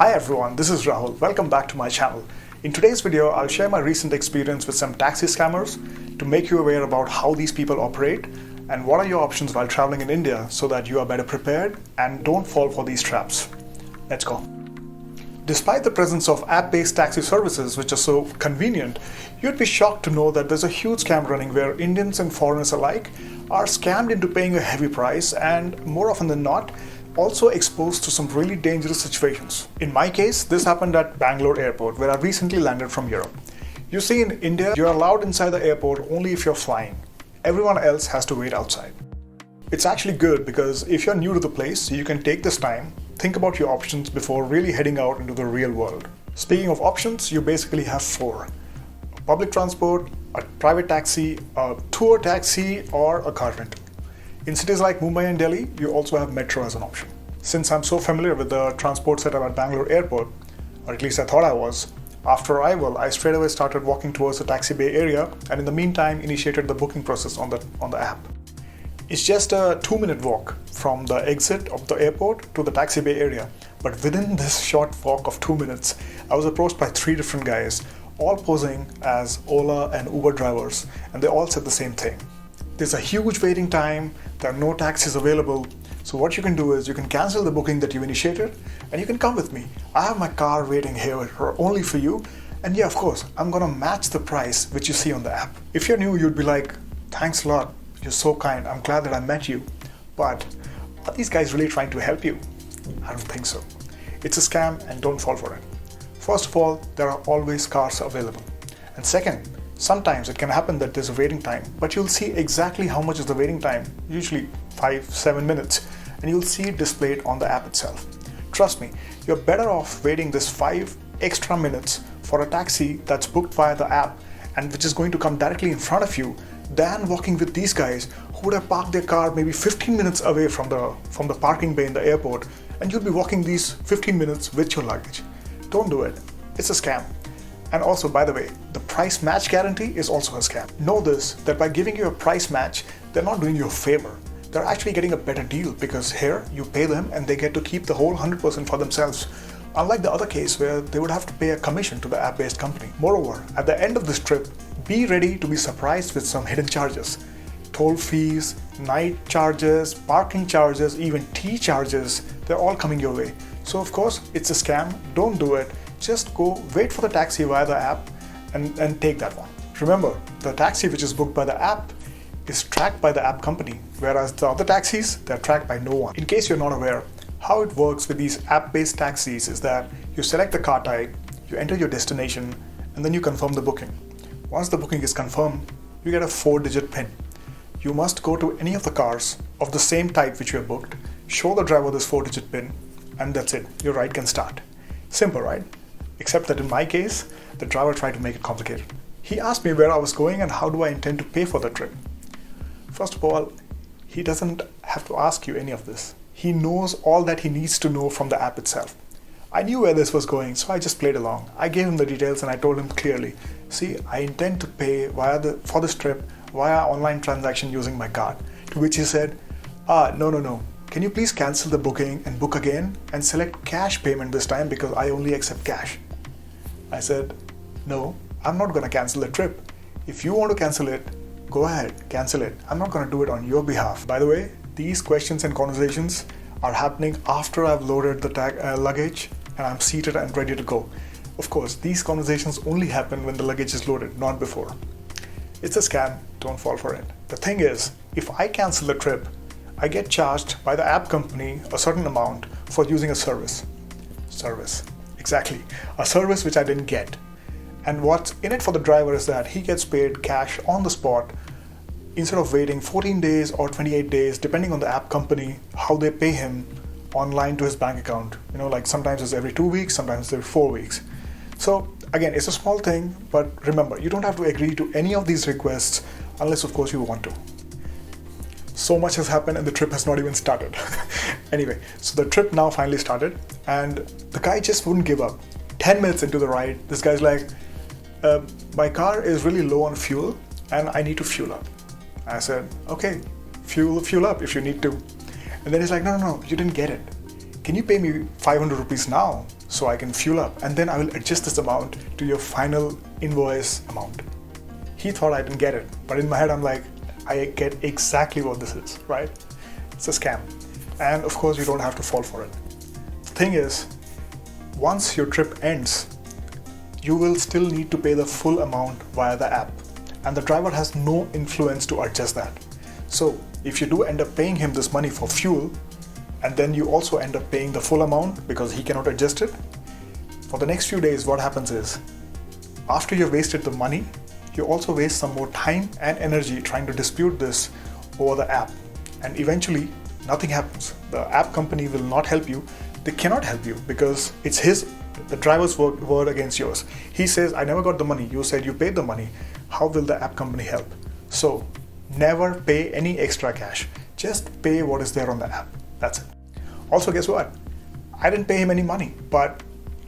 Hi everyone, this is Rahul. Welcome back to my channel. In today's video, I'll share my recent experience with some taxi scammers to make you aware about how these people operate and what are your options while traveling in India so that you are better prepared and don't fall for these traps. Let's go. Despite the presence of app-based taxi services which are so convenient, you'd be shocked to know that there's a huge scam running where Indians and foreigners alike are scammed into paying a heavy price and, more often than not, also exposed to some really dangerous situations. In my case, this happened at Bangalore airport where I recently landed from Europe. You see, in India, you're allowed inside the airport only if you're flying. Everyone else has to wait outside. It's actually good because if you're new to the place, you can take this time, think about your options before really heading out into the real world. Speaking of options, you basically have four: public transport, a private taxi, a tour taxi, or a car rental. In cities like Mumbai and Delhi, you also have metro as an option. Since I'm so familiar with the transport setup at Bangalore airport, or at least I thought I was, after arrival, I straight away started walking towards the taxi bay area and in the meantime initiated the booking process on the app. It's just a 2-minute walk from the exit of the airport to the taxi bay area, but within this short walk of 2 minutes, I was approached by 3 different guys, all posing as Ola and Uber drivers, and they all said the same thing. There's a huge waiting time, there are no taxis available, so what you can do is you can cancel the booking that you initiated and you can come with me. I have my car waiting here only for you, and yeah, of course, I'm gonna match the price which you see on the app. If you're new, you'd be like, thanks a lot, you're so kind, I'm glad that I met you. But are these guys really trying to help you? I don't think so. It's a scam and don't fall for it. First of all, there are always cars available. And second, sometimes it can happen that there's a waiting time, but you'll see exactly how much is the waiting time, usually 5-7 minutes, and you'll see it displayed on the app itself. Trust me, you're better off waiting this 5 extra minutes for a taxi that's booked via the app and which is going to come directly in front of you than walking with these guys who would have parked their car maybe 15 minutes away from the parking bay in the airport, and you'll be walking these 15 minutes with your luggage. Don't do it. It's a scam. And also, by the way, the price match guarantee is also a scam. Know this, that by giving you a price match, they're not doing you a favor. They're actually getting a better deal because here you pay them and they get to keep the whole 100% for themselves. Unlike the other case where they would have to pay a commission to the app-based company. Moreover, at the end of this trip, be ready to be surprised with some hidden charges. Toll fees, night charges, parking charges, even tea charges, they're all coming your way. So of course, it's a scam, don't do it. Just go wait for the taxi via the app and take that one. Remember, the taxi which is booked by the app is tracked by the app company, whereas the other taxis, they're tracked by no one. In case you're not aware, how it works with these app-based taxis is that you select the car type, you enter your destination, and then you confirm the booking. Once the booking is confirmed, you get a 4-digit PIN. You must go to any of the cars of the same type which you have booked, show the driver this 4-digit PIN, and that's it, your ride can start. Simple, right? Except that in my case, the driver tried to make it complicated. He asked me where I was going and how do I intend to pay for the trip. First of all, he doesn't have to ask you any of this. He knows all that he needs to know from the app itself. I knew where this was going, so I just played along. I gave him the details and I told him clearly, see, I intend to pay for this trip via online transaction using my card. To which he said, no. Can you please cancel the booking and book again and select cash payment this time because I only accept cash? I said, no, I'm not going to cancel the trip. If you want to cancel it, go ahead, cancel it. I'm not going to do it on your behalf. By the way, these questions and conversations are happening after I've loaded the luggage and I'm seated and ready to go. Of course, these conversations only happen when the luggage is loaded, not before. It's a scam, don't fall for it. The thing is, if I cancel the trip, I get charged by the app company a certain amount for using a service. Exactly, a service which I didn't get. And what's in it for the driver is that he gets paid cash on the spot instead of waiting 14 days or 28 days, depending on the app company, how they pay him online to his bank account. You know, like sometimes it's every 2 weeks, sometimes it's every 4 weeks. So again, it's a small thing, but remember, you don't have to agree to any of these requests unless of course you want to. So much has happened and the trip has not even started. Anyway, so the trip now finally started and the guy just wouldn't give up. 10 minutes into the ride, this guy's like, my car is really low on fuel and I need to fuel up. I said, okay, fuel up if you need to. And then he's like, no, you didn't get it. can you pay me 500 rupees now so I can fuel up, and then I will adjust this amount to your final invoice amount. He thought I didn't get it, but in my head I'm like, I get exactly what this is, right? It's a scam. And of course you don't have to fall for it. The thing is, once your trip ends, you will still need to pay the full amount via the app, and the driver has no influence to adjust that. So if you do end up paying him this money for fuel, and then you also end up paying the full amount because he cannot adjust it, for the next few days what happens is, after you've wasted the money, you also waste some more time and energy trying to dispute this over the app, and eventually nothing happens. The app company will not help you. They cannot help you because it's the driver's word against yours. He says, I never got the money. You said you paid the money. How will the app company help? So never pay any extra cash. Just pay what is there on the app. That's it. Also, guess what? I didn't pay him any money, but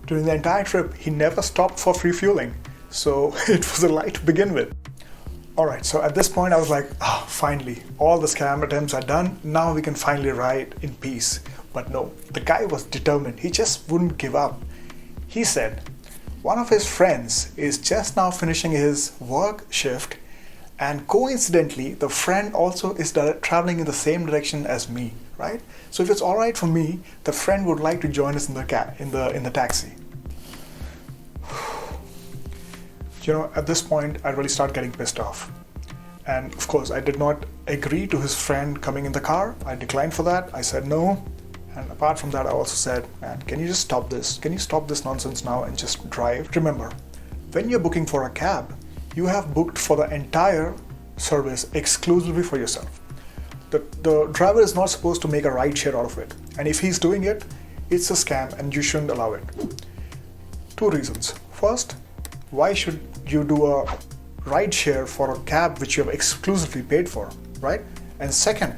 during the entire trip, he never stopped for free fueling. So it was a lie to begin with. Alright, so at this point I was like, finally, all the scam attempts are done. Now we can finally ride in peace. But no, the guy was determined. He just wouldn't give up. He said one of his friends is just now finishing his work shift, and coincidentally the friend also is traveling in the same direction as me, right? So if it's all right for me, the friend would like to join us in the taxi. You know, at this point I really start getting pissed off, and of course I did not agree to his friend coming in the car. I declined for that. I said no. And apart from that, I also said, man, can you just stop this? Can you stop this nonsense now and just drive? Remember, when you're booking for a cab, you have booked for the entire service exclusively for yourself. The driver is not supposed to make a ride share out of it. And if he's doing it, it's a scam and you shouldn't allow it. Two reasons. First, why should you do a ride share for a cab which you have exclusively paid for, right? And second,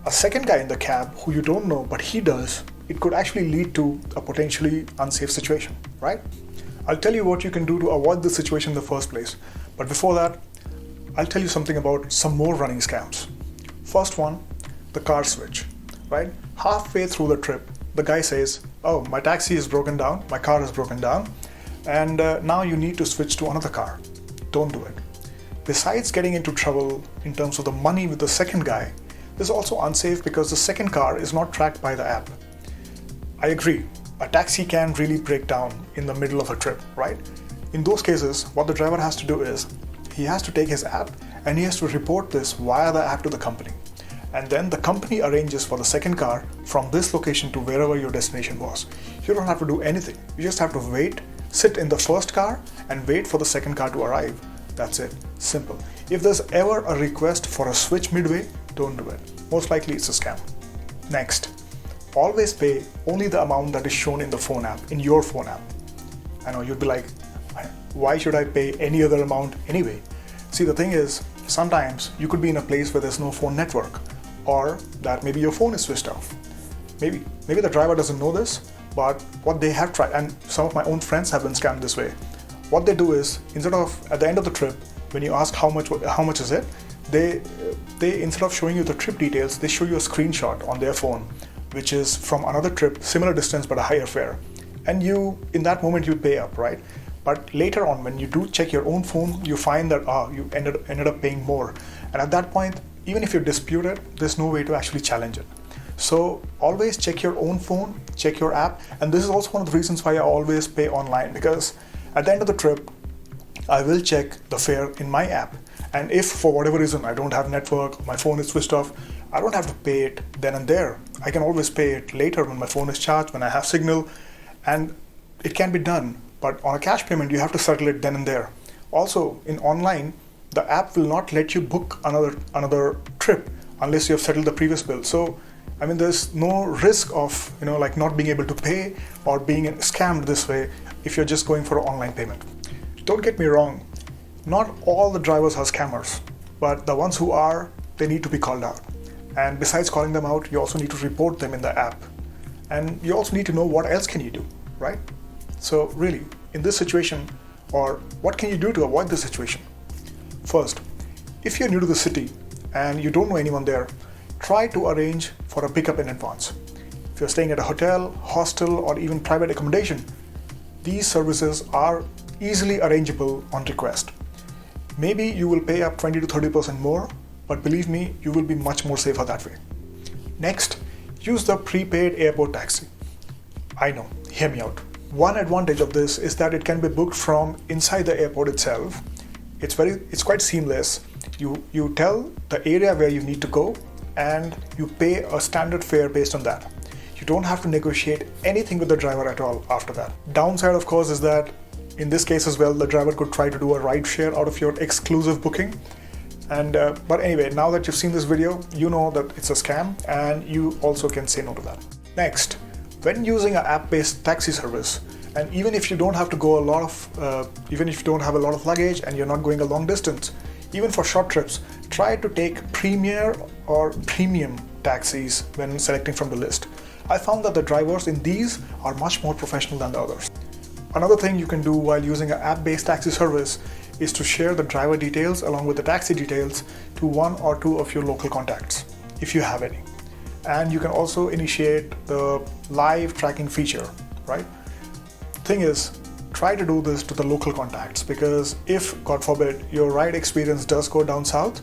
a second guy in the cab who you don't know but he does, it could actually lead to a potentially unsafe situation, right? I'll tell you what you can do to avoid this situation in the first place. But before that, I'll tell you something about some more running scams. First one, the car switch, right? Halfway through the trip, the guy says, oh, my taxi is broken down, my car is broken down, and now you need to switch to another car. Don't do it. Besides getting into trouble in terms of the money with the second guy, this is also unsafe because the second car is not tracked by the app. I agree, a taxi can really break down in the middle of a trip, right? In those cases, what the driver has to do is, he has to take his app and he has to report this via the app to the company. And then the company arranges for the second car from this location to wherever your destination was. You don't have to do anything. You just have to wait, sit in the first car and wait for the second car to arrive. That's it. Simple. If there's ever a request for a switch midway, don't do it. Most likely it's a scam. Next, always pay only the amount that is shown in the phone app, in your phone app. I know you'd be like, why should I pay any other amount anyway? See, the thing is, sometimes you could be in a place where there's no phone network, or that maybe your phone is switched off. Maybe the driver doesn't know this, but what they have tried, and some of my own friends have been scammed this way. What they do is, instead of at the end of the trip, when you ask how much is it, they instead of showing you the trip details, they show you a screenshot on their phone, which is from another trip, similar distance but a higher fare. And you, in that moment, you pay up, right? But later on, when you do check your own phone, you find that you ended up paying more. And at that point, even if you dispute it, there's no way to actually challenge it. So always check your own phone, check your app. And this is also one of the reasons why I always pay online, because at the end of the trip, I will check the fare in my app. And if for whatever reason I don't have network, my phone is switched off, I don't have to pay it then and there. I can always pay it later when my phone is charged, when I have signal, and it can be done. But on a cash payment, you have to settle it then and there. Also, in online, the app will not let you book another trip unless you have settled the previous bill. So, I mean, there's no risk of like not being able to pay or being scammed this way if you're just going for an online payment. Don't get me wrong, not all the drivers are scammers, but the ones who are, they need to be called out. And besides calling them out, you also need to report them in the app. And you also need to know what else can you do, right? So really, in this situation, or what can you do to avoid this situation? First, if you're new to the city and you don't know anyone there, try to arrange for a pickup in advance. you're staying at a hotel, hostel, or even private accommodation, these services are easily arrangeable on request. Maybe you will pay up 20 to 30% more, but believe me, you will be much more safer that way. Next, use the prepaid airport taxi. I know, hear me out. One advantage of this is that it can be booked from inside the airport itself. It's quite seamless. You tell the area where you need to go and you pay a standard fare based on that. You don't have to negotiate anything with the driver at all after that. Downside, of course, is that in this case as well, the driver could try to do a ride share out of your exclusive booking. But anyway, now that you've seen this video, you know that it's a scam and you also can say no to that. Next, when using an app-based taxi service, and even if you don't have to go even if you don't have a lot of luggage and you're not going a long distance, even for short trips, try to take premier or premium taxis when selecting from the list. I found that the drivers in these are much more professional than the others. Another thing you can do while using an app-based taxi service is to share the driver details along with the taxi details to one or two of your local contacts, if you have any. And you can also initiate the live tracking feature, right? Thing is, try to do this to the local contacts, because if, God forbid, your ride experience does go down south,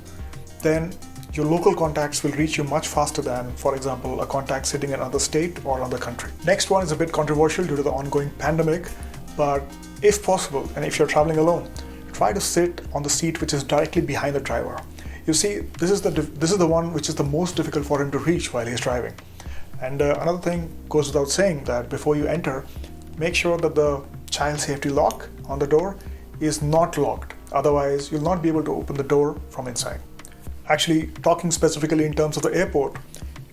then your local contacts will reach you much faster than, for example, a contact sitting in another state or another country. Next one is a bit controversial due to the ongoing pandemic, but if possible, and if you're traveling alone, try to sit on the seat which is directly behind the driver. You see, this is the one which is the most difficult for him to reach while he's driving. And another thing goes without saying that before you enter, make sure that the child safety lock on the door is not locked. Otherwise, you'll not be able to open the door from inside. Actually, talking specifically in terms of the airport,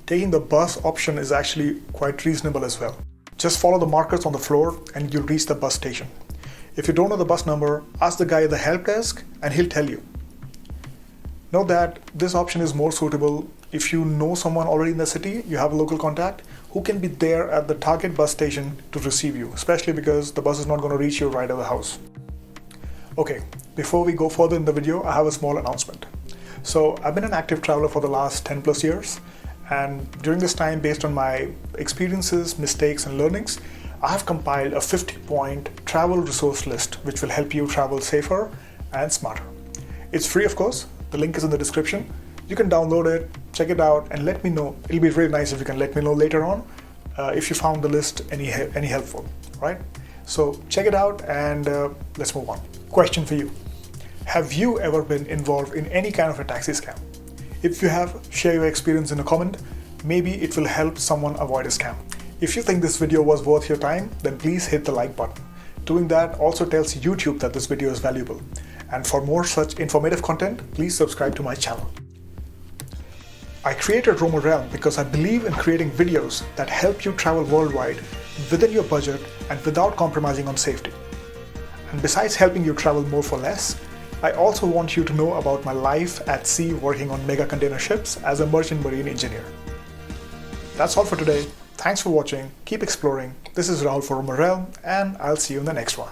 taking the bus option is actually quite reasonable as well. Just follow the markers on the floor and you'll reach the bus station. If you don't know the bus number, ask the guy at the help desk and he'll tell you. Note that this option is more suitable if you know someone already in the city, you have a local contact who can be there at the target bus station to receive you, especially because the bus is not going to reach you right at the house. Okay, before we go further in the video, I have a small announcement. So I've been an active traveler for the last 10 plus years, and during this time, based on my experiences, mistakes and learnings, I have compiled a 50-point travel resource list which will help you travel safer and smarter. It's free, of course. The link is in the description. You can download it, check it out, and let me know. It'll be really nice if you can let me know later on if you found the list any helpful, right? So check it out and let's move on. Question for you. Have you ever been involved in any kind of a taxi scam? If you have, share your experience in a comment. Maybe it will help someone avoid a scam. If you think this video was worth your time, then please hit the like button. Doing that also tells YouTube that this video is valuable. And for more such informative content, please subscribe to my channel. I created Roamer Realm because I believe in creating videos that help you travel worldwide within your budget and without compromising on safety. And besides helping you travel more for less, I also want you to know about my life at sea working on mega container ships as a merchant marine engineer. That's all for today. Thanks for watching. Keep exploring. This is Rahul for Roamer Realm, and I'll see you in the next one.